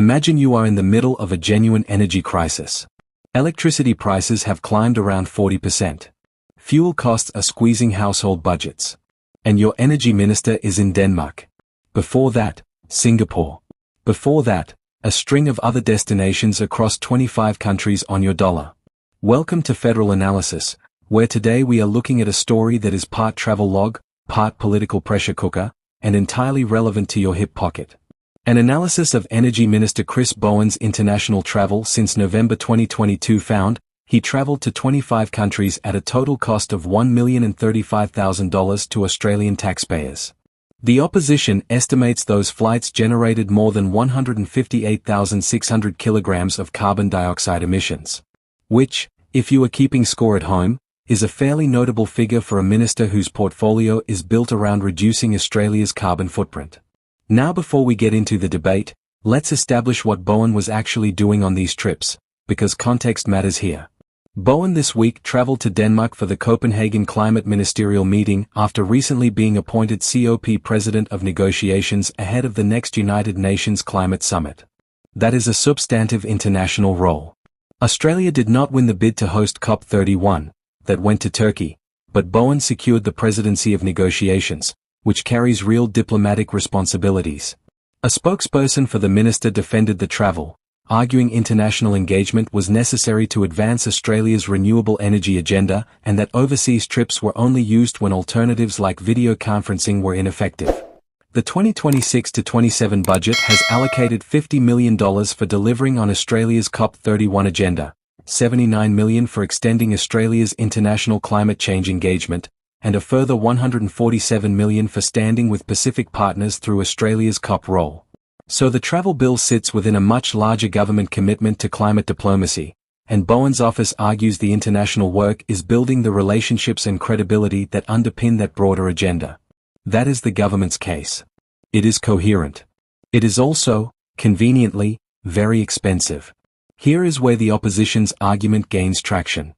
Imagine you are in the middle of a genuine energy crisis. Electricity prices have climbed around 40%. Fuel costs are squeezing household budgets. And your energy minister is in Denmark. Before that, Singapore. Before that, a string of other destinations across 25 countries on your dollar. Welcome to Federal Analysis, where today we are looking at a story that is part travelogue, part political pressure cooker, and entirely relevant to your hip pocket. An analysis of Energy Minister Chris Bowen's international travel since November 2022 found he traveled to 25 countries at a total cost of $1,035,000 to Australian taxpayers. The opposition estimates those flights generated more than 158,600 kilograms of carbon dioxide emissions. Which, if you are keeping score at home, is a fairly notable figure for a minister whose portfolio is built around reducing Australia's carbon footprint. Now before we get into the debate, let's establish what Bowen was actually doing on these trips, because context matters here. Bowen this week traveled to Denmark for the Copenhagen Climate Ministerial meeting after recently being appointed COP President of Negotiations ahead of the next United Nations Climate Summit. That is a substantive international role. Australia did not win the bid to host COP31, that went to Turkey, but Bowen secured the presidency of negotiations, which carries real diplomatic responsibilities. A spokesperson for the minister defended the travel, arguing international engagement was necessary to advance Australia's renewable energy agenda and that overseas trips were only used when alternatives like video conferencing were ineffective. The 2026-27 budget has allocated $50 million for delivering on Australia's COP31 agenda, $79 million for extending Australia's international climate change engagement, and a further $147 million for standing with Pacific partners through Australia's COP role. So the travel bill sits within a much larger government commitment to climate diplomacy, and Bowen's office argues the international work is building the relationships and credibility that underpin that broader agenda. That is the government's case. It is coherent. It is also, conveniently, very expensive. Here is where the opposition's argument gains traction.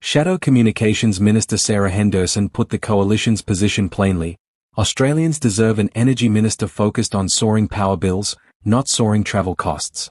Shadow Communications Minister Sarah Henderson put the coalition's position plainly: Australians deserve an energy minister focused on soaring power bills, not soaring travel costs.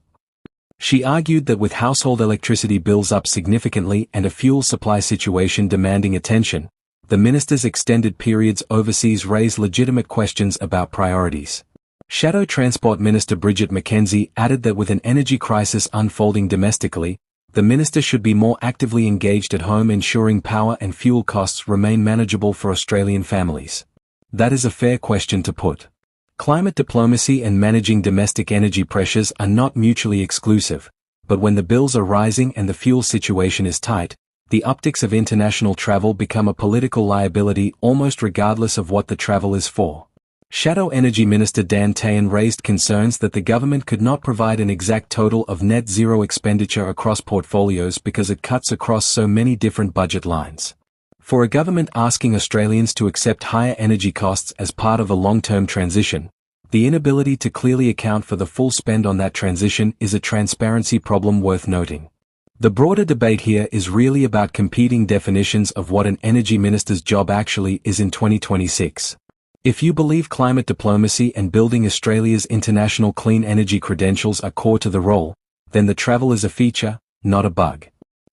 She argued that with household electricity bills up significantly and a fuel supply situation demanding attention, the minister's extended periods overseas raise legitimate questions about priorities. Shadow Transport Minister Bridget McKenzie added that with an energy crisis unfolding domestically, the minister should be more actively engaged at home ensuring power and fuel costs remain manageable for Australian families. That is a fair question to put. Climate diplomacy and managing domestic energy pressures are not mutually exclusive, but when the bills are rising and the fuel situation is tight, the optics of international travel become a political liability almost regardless of what the travel is for. Shadow Energy Minister Dan Tehan raised concerns that the government could not provide an exact total of net zero expenditure across portfolios because it cuts across so many different budget lines. For a government asking Australians to accept higher energy costs as part of a long-term transition, the inability to clearly account for the full spend on that transition is a transparency problem worth noting. The broader debate here is really about competing definitions of what an energy minister's job actually is in 2026. If you believe climate diplomacy and building Australia's international clean energy credentials are core to the role, then the travel is a feature, not a bug.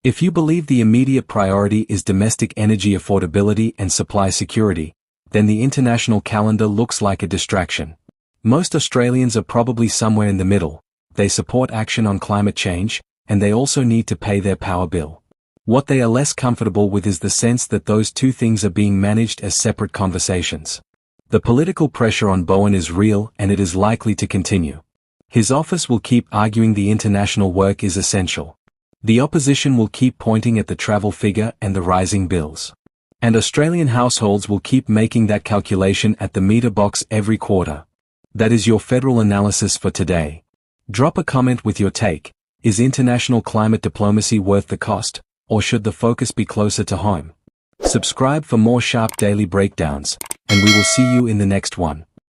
If you believe the immediate priority is domestic energy affordability and supply security, then the international calendar looks like a distraction. Most Australians are probably somewhere in the middle. They support action on climate change, and they also need to pay their power bill. What they are less comfortable with is the sense that those two things are being managed as separate conversations. The political pressure on Bowen is real and it is likely to continue. His office will keep arguing the international work is essential. The opposition will keep pointing at the travel figure and the rising bills. And Australian households will keep making that calculation at the meter box every quarter. That is your Federal Analysis for today. Drop a comment with your take. Is international climate diplomacy worth the cost, or should the focus be closer to home? Subscribe for more sharp daily breakdowns, and we will see you in the next one.